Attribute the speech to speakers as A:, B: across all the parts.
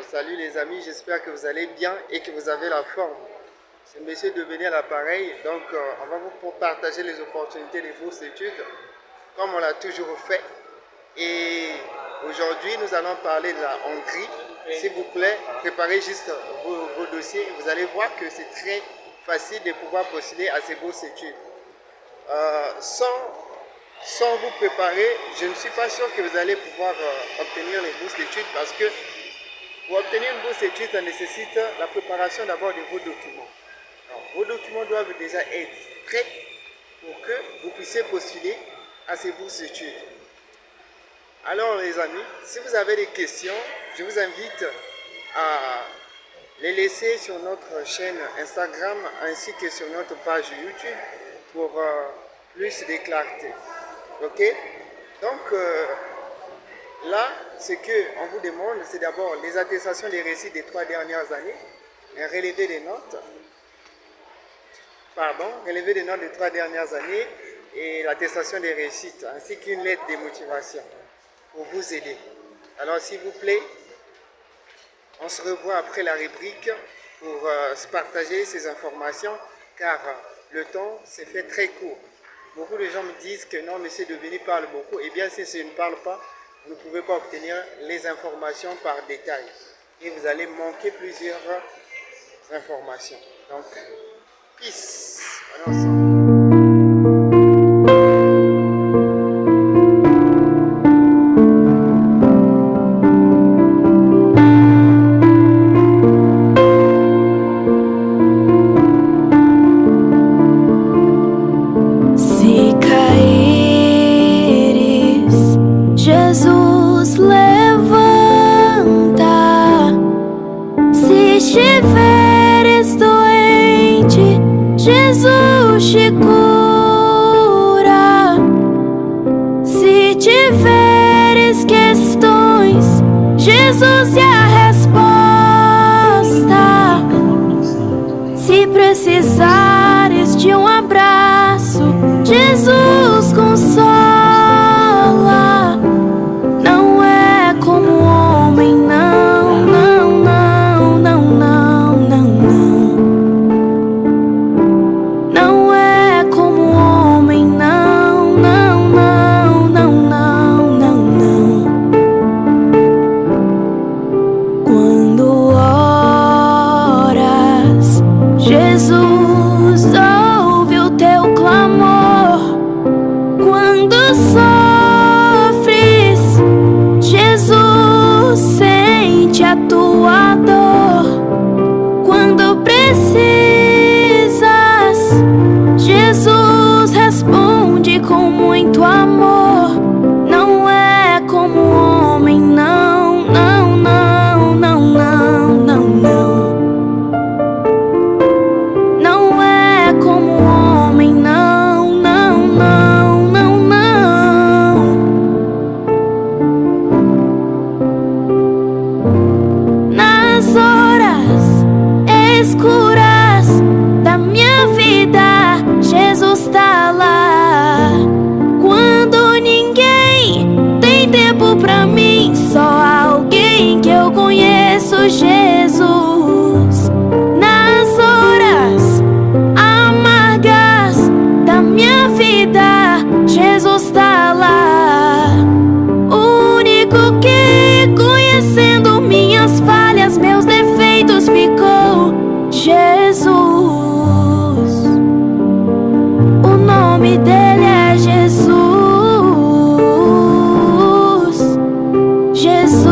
A: Salut les amis, j'espère que vous allez bien et que vous avez la forme. C'est Monsieur Deveni à l'appareil, donc on va vous partager les opportunités des bourses d'études comme on l'a toujours fait. Et aujourd'hui, nous allons parler de la Hongrie. S'il vous plaît, préparez juste vos dossiers. Vous allez voir que c'est très facile de pouvoir postuler à ces bourses d'études. Sans vous préparer, je ne suis pas sûr que vous allez pouvoir obtenir les bourses d'études parce que pour obtenir une bourse d'études, ça nécessite la préparation d'abord de vos documents. Alors, vos documents doivent déjà être prêts pour que vous puissiez postuler à ces bourses d'études. Alors les amis, si vous avez des questions, je vous invite à les laisser sur notre chaîne Instagram ainsi que sur notre page YouTube pour plus de clarté. Ok? Donc, là, ce qu'on vous demande, c'est d'abord les attestations des récits des 3 dernières années, un relevé des notes, relevé des notes des 3 dernières années et l'attestation des réussites, ainsi qu'une lettre de motivation pour vous aider. Alors, s'il vous plaît, on se revoit après la rubrique pour se partager ces informations, car le temps s'est fait très court. Beaucoup de gens me disent que non, Monsieur Deveni parle beaucoup. Eh bien, si je ne parle pas, vous ne pouvez pas obtenir les informations par détail et vous allez manquer plusieurs informations. Donc, peace. On est ensemble.
B: Jesus levanta, se estiveres doente, Jesus te cura. Se tiveres questões, Jesus é a resposta. Se precisares de um abraço, Jesus consola. Jesus ouve o teu clamor. Quando sofres, Jesus sente a tua dor. Quando precisas, Jesus responde com muito amor. Não é como homem, não, não, não, não, não, não, não. Escuras da minha vida, Jesus tá lá. Quando ninguém tem tempo pra mim, só alguém que eu conheço, Jesus. Nas horas amargas da minha vida, Jesus tá lá. O único que conhecendo minhas falhas, meus defeitos ficou Jesus. O nome dele é Jesus. Jesus.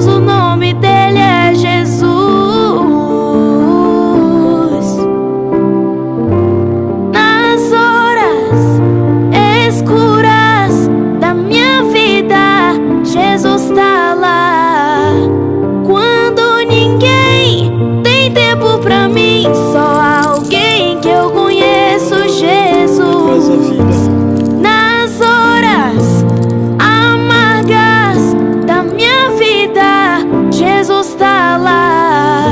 B: O nome dele é Jesus. Nas horas escuras da minha vida, Jesus tá lá. Quando ninguém tem tempo pra mim, só alguém que eu conheço, Jesus. Nas horas amargas da minha vida, Jesus tá lá.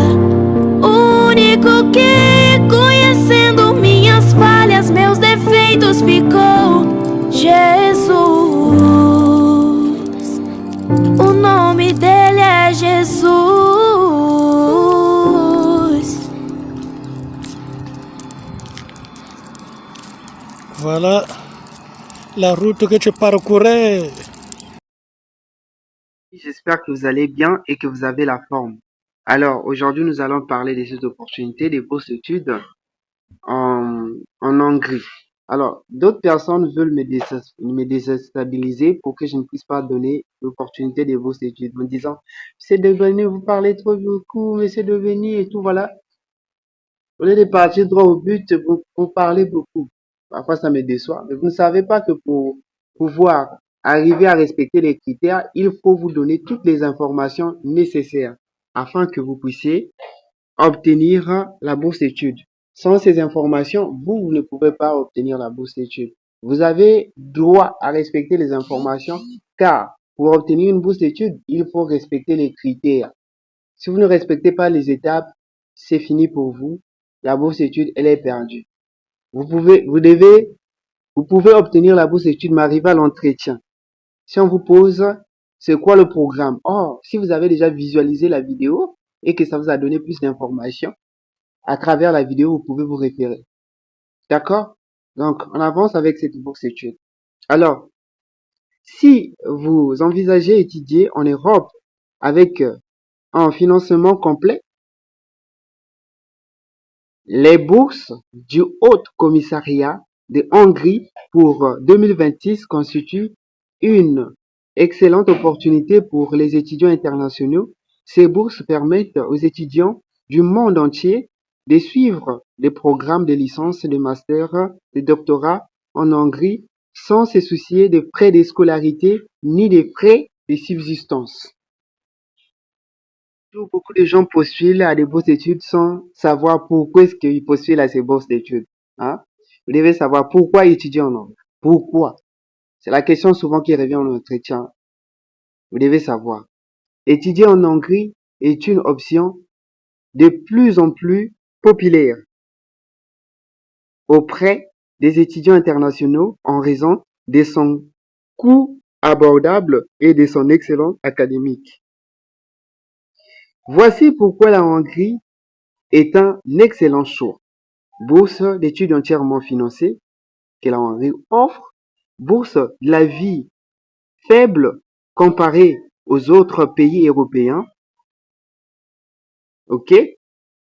B: O único que conhecendo minhas falhas, meus defeitos ficou, Jesus. O nome dele
C: Voilà la route que tu parcourais.
A: J'espère que vous allez bien et que vous avez la forme. Alors, aujourd'hui, nous allons parler des opportunités, des bourses d'études en Hongrie. Alors, d'autres personnes veulent me déstabiliser pour que je ne puisse pas donner l'opportunité des bourses d'études, me disant, c'est devenu, vous parlez trop beaucoup, mais c'est devenu et tout, voilà. Au lieu de partir droit au but, vous parlez beaucoup. Parfois, ça me déçoit. Mais vous ne savez pas que pour pouvoir arriver à respecter les critères, il faut vous donner toutes les informations nécessaires afin que vous puissiez obtenir la bourse d'études. Sans ces informations, vous ne pouvez pas obtenir la bourse d'études. Vous avez droit à respecter les informations car pour obtenir une bourse d'études, il faut respecter les critères. Si vous ne respectez pas les étapes, c'est fini pour vous. La bourse d'études, elle est perdue. Vous pouvez obtenir la bourse d'études, mais arriver à l'entretien. Si on vous pose, c'est quoi le programme? Oh, si vous avez déjà visualisé la vidéo et que ça vous a donné plus d'informations, à travers la vidéo, vous pouvez vous référer. D'accord? Donc, on avance avec cette bourse d'études. Alors, si vous envisagez étudier en Europe avec un financement complet, les bourses du Haut Commissariat de Hongrie pour 2026 constituent une excellente opportunité pour les étudiants internationaux. Ces bourses permettent aux étudiants du monde entier de suivre des programmes de licence, de master, de doctorat en Hongrie sans se soucier des frais de scolarité ni des frais de subsistance. Beaucoup de gens postulent à des bourses d'études sans savoir pourquoi est-ce qu'ils postulent à ces bourses d'études. Hein? Vous devez savoir pourquoi étudier en Hongrie. Pourquoi? C'est la question souvent qui revient en entretien. Vous devez savoir. Étudier en Hongrie est une option de plus en plus populaire auprès des étudiants internationaux en raison de son coût abordable et de son excellence académique. Voici pourquoi la Hongrie est un excellent choix. Bourse d'études entièrement financée que la Hongrie offre, bourse de la vie faible comparée aux autres pays européens, ok?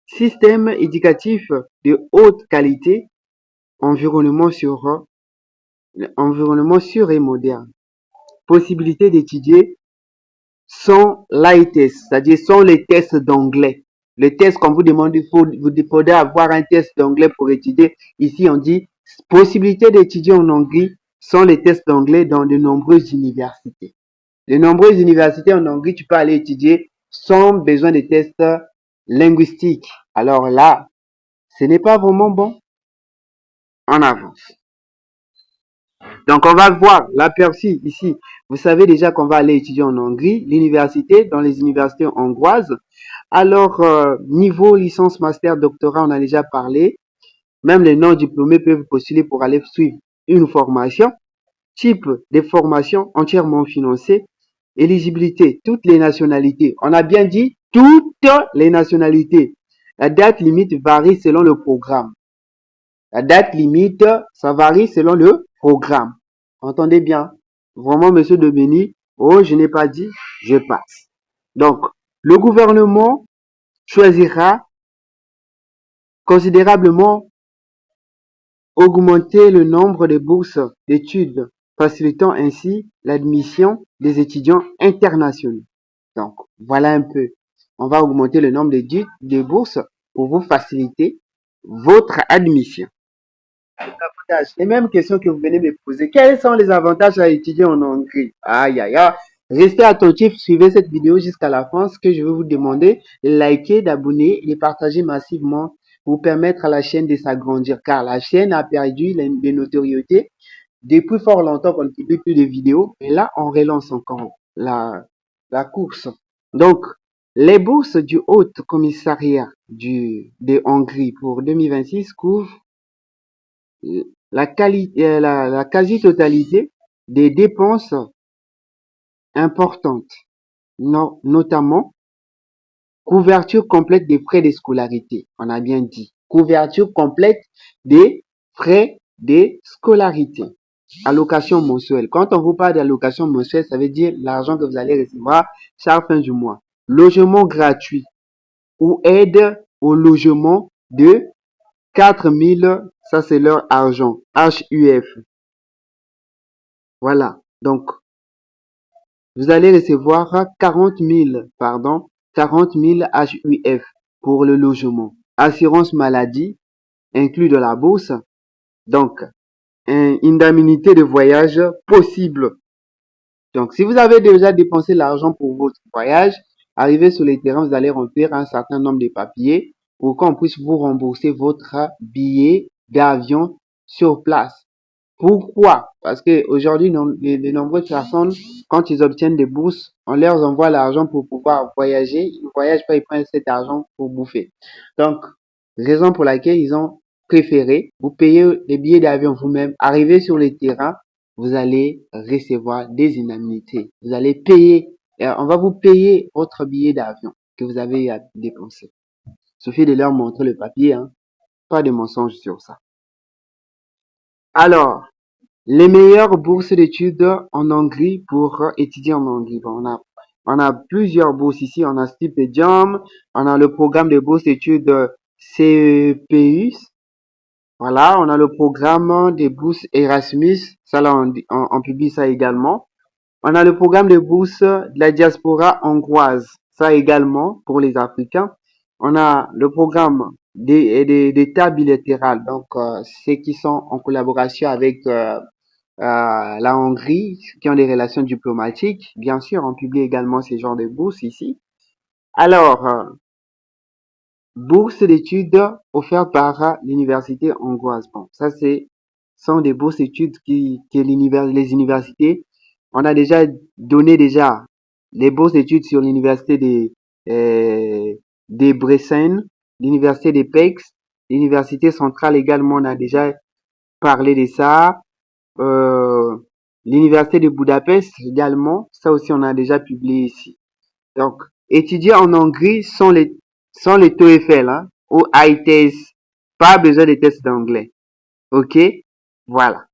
A: Système éducatif de haute qualité, environnement sûr et moderne, possibilité d'étudier sans l'ITES, c'est-à-dire sans les tests d'anglais. Le test, quand vous demandez, vous devez avoir un test d'anglais pour étudier. Ici, on dit possibilité d'étudier en Hongrie sans les tests d'anglais dans de nombreuses universités. De nombreuses universités en Hongrie, tu peux aller étudier sans besoin de tests linguistiques. Alors là, ce n'est pas vraiment bon. En avance. Donc, on va voir l'aperçu ici. Vous savez déjà qu'on va aller étudier en Hongrie, l'université, dans les universités hongroises. Alors, niveau licence, master, doctorat, on a déjà parlé. Même les non-diplômés peuvent postuler pour aller suivre une formation. Type de formation entièrement financée. Éligibilité, toutes les nationalités. On a bien dit toutes les nationalités. La date limite varie selon le programme. La date limite, ça varie selon le programme. Entendez bien. Vraiment, monsieur Domini, oh, je n'ai pas dit, je passe. Donc, le gouvernement choisira considérablement augmenter le nombre de bourses d'études, facilitant ainsi l'admission des étudiants internationaux. Donc, voilà un peu. On va augmenter le nombre de bourses pour vous faciliter votre admission. Les mêmes questions que vous venez me poser. Quels sont les avantages à étudier en Hongrie? Aïe, aïe, aïe. Restez attentifs, suivez cette vidéo jusqu'à la fin. Ce que je vais vous demander, de liker, d'abonner et de partager massivement pour permettre à la chaîne de s'agrandir. Car la chaîne a perdu de notoriété depuis fort longtemps qu'on ne publie plus de vidéos. Et là, on relance encore la course. Donc, les bourses du Haut Commissariat de Hongrie pour 2026 couvrent la quasi-totalité des dépenses importantes, notamment couverture complète des frais de scolarité. On a bien dit couverture complète des frais
D: des scolarités. Allocation mensuelle. Quand on vous parle d'allocation mensuelle, ça veut dire l'argent que vous allez recevoir chaque fin du mois. Logement gratuit ou aide au logement de 4000, ça c'est leur argent, HUF. Voilà, donc vous allez recevoir 40 000 HUF pour le logement. Assurance maladie, inclus de la bourse. Donc, une indemnité de voyage possible. Donc, si vous avez déjà dépensé l'argent pour votre voyage, arrivé sur les terrains, vous allez remplir un certain nombre de papiers pour qu'on puisse vous rembourser votre billet d'avion sur place. Pourquoi? Parce que aujourd'hui, de nombreuses personnes, quand ils obtiennent des bourses, on leur envoie l'argent pour pouvoir voyager. Ils ne voyagent pas, ils prennent cet argent pour bouffer. Donc, raison pour laquelle ils ont préféré vous payer les billets d'avion vous-même. Arriver sur le terrain, vous allez recevoir des indemnités. Vous allez payer, on va vous payer votre billet d'avion que vous avez à dépenser. Il suffit de leur montrer le papier, hein. Pas de mensonge sur ça. Alors, les meilleures bourses d'études en Hongrie pour étudier en Hongrie. Bon, on a plusieurs bourses ici. On a Stipendium, on a le programme de bourses d'études CEPUS. Voilà, on a le programme des bourses Erasmus. Ça là, on publie ça également. On a le programme de bourses de la diaspora hongroise. Ça également pour les Africains. On a le programme d'État bilatéral. Donc, ceux qui sont en collaboration avec la Hongrie, qui ont des relations diplomatiques. Bien sûr, on publie également ces genres de bourses ici. Alors, bourses d'études offertes par l'université hongroise. Bon, ça sont des bourses d'études que les universités. On a déjà donné les bourses d'études sur l'université de Bressan, l'université de Pécs, l'université centrale également. On a déjà parlé de ça. L'université de Budapest également, ça aussi on a déjà publié ici. Donc, étudier en Hongrie sont les TOEFL, hein, ou ITES, pas besoin de tests d'anglais. Ok, voilà.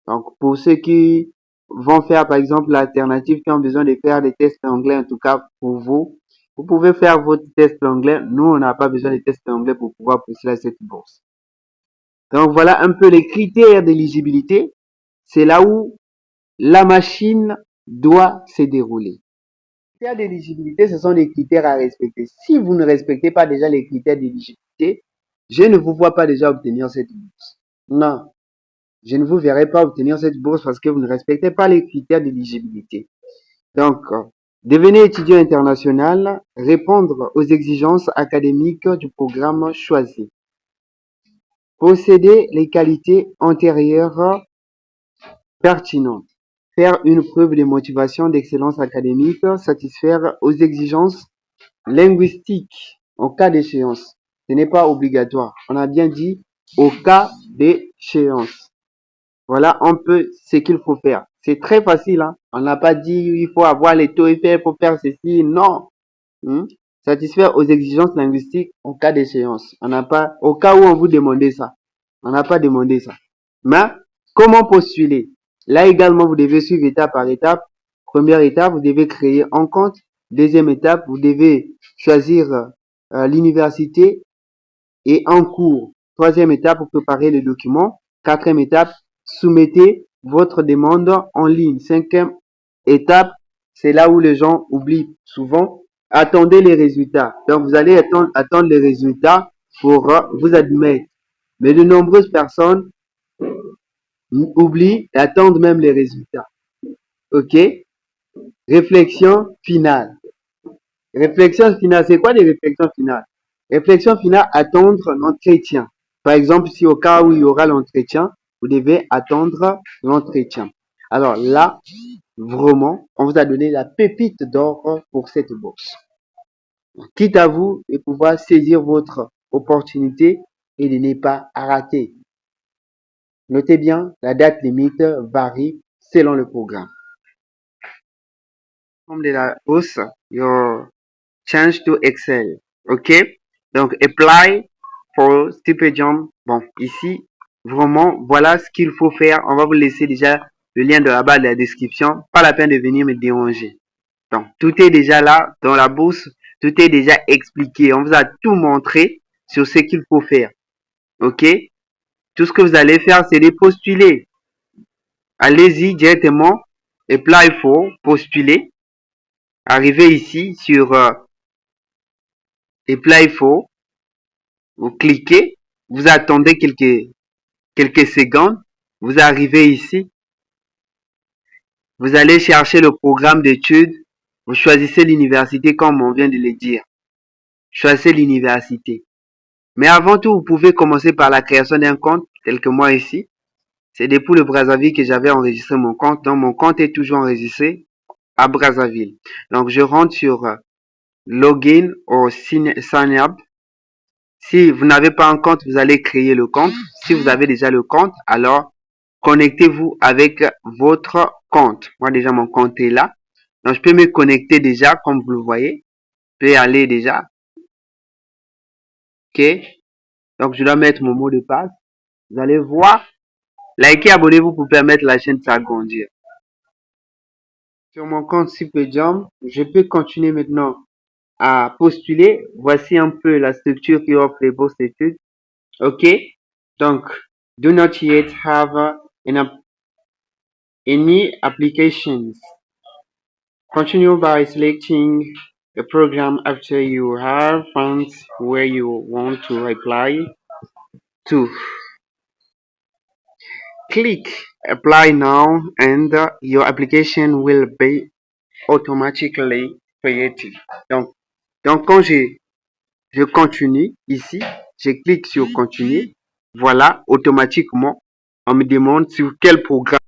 D: Donc, pour ceux qui vont faire par exemple l'alternative, qui ont besoin de faire des tests d'anglais, en tout cas pour vous, vous pouvez faire votre test d'anglais. Nous, on n'a pas besoin de tests d'anglais pour pouvoir postuler à cette bourse. Donc, voilà un peu les critères d'éligibilité. C'est là où la machine doit se dérouler. Les critères d'éligibilité, ce sont des critères à respecter. Si vous ne respectez pas déjà les critères d'éligibilité, je ne vous vois pas déjà obtenir cette bourse. Non, je ne vous verrai pas obtenir cette bourse parce que vous ne respectez pas les critères d'éligibilité. Donc, devenez étudiant international, répondre aux exigences académiques du programme choisi. Posséder les qualités antérieures pertinentes. Faire une preuve de motivation d'excellence académique, satisfaire aux exigences linguistiques en cas d'échéance. Ce n'est pas obligatoire. On a bien dit au cas d'échéance. Voilà un peu ce qu'il faut faire. C'est très facile, hein. On n'a pas dit il faut avoir les TOEFL pour faire ceci. Non. Satisfaire aux exigences linguistiques en cas d'échéance. On n'a pas, au cas où on vous demandait ça. On n'a pas demandé ça. Mais, comment postuler? Là également, vous devez suivre étape par étape. Première étape, vous devez créer un compte. Deuxième étape, vous devez choisir l'université et un cours. Troisième étape, vous préparez le document. Quatrième étape, soumettez votre demande en ligne. Cinquième étape, c'est là où les gens oublient souvent. Attendez les résultats. Donc, vous allez attendre les résultats pour vous admettre. Mais de nombreuses personnes oublient d'attendre même les résultats. Ok? Réflexion finale. Réflexion finale, c'est quoi des réflexions finales? Réflexion finale, attendre l'entretien. Par exemple, si au cas où il y aura l'entretien, vous devez attendre l'entretien. Alors là, vraiment, on vous a donné la pépite d'or pour cette bourse. Quitte à vous de pouvoir saisir votre opportunité et de ne pas rater. Notez bien, la date limite varie selon le programme. Comme de la bourse, your change to Excel. OK? Donc, apply for stipendium. Bon, ici, Vraiment, voilà ce qu'il faut faire. On va vous laisser déjà le lien de la barre de la description. Pas la peine de venir me déranger. Donc, tout est déjà là dans la bourse. Tout est déjà expliqué. On vous a tout montré sur ce qu'il faut faire. OK? Tout ce que vous allez faire, c'est de postuler. Allez-y directement. Et là, il faut postuler. Arrivez ici sur et là, il faut vous cliquez. Vous attendez quelques secondes. Vous arrivez ici. Vous allez chercher le programme d'études. Vous choisissez l'université comme on vient de le dire. Choisissez l'université. Mais avant tout, vous pouvez commencer par la création d'un compte, tel que moi ici. C'est depuis le Brazzaville que j'avais enregistré mon compte. Donc, mon compte est toujours enregistré à Brazzaville. Donc, je rentre sur Login ou Sign Up. Si vous n'avez pas un compte, vous allez créer le compte. Si vous avez déjà le compte, alors connectez-vous avec votre compte. Moi, déjà, mon compte est là. Donc, je peux me connecter déjà, comme vous le voyez. Je peux y aller déjà. OK. Donc, je dois mettre mon mot de passe. Vous allez voir. Likez, abonnez-vous pour permettre la chaîne de s'agrandir. Sur mon compte Superjump, je peux continuer maintenant à postuler. Voici un peu la structure qui offre les bourses d'études. OK. Donc, do not yet have any applications. Continue by selecting a program after you have found where you want to apply to. Click apply now and your application will be automatically created. Donc quand je continue ici, je clique sur continuer. Voilà, automatiquement, on me demande sur quel programme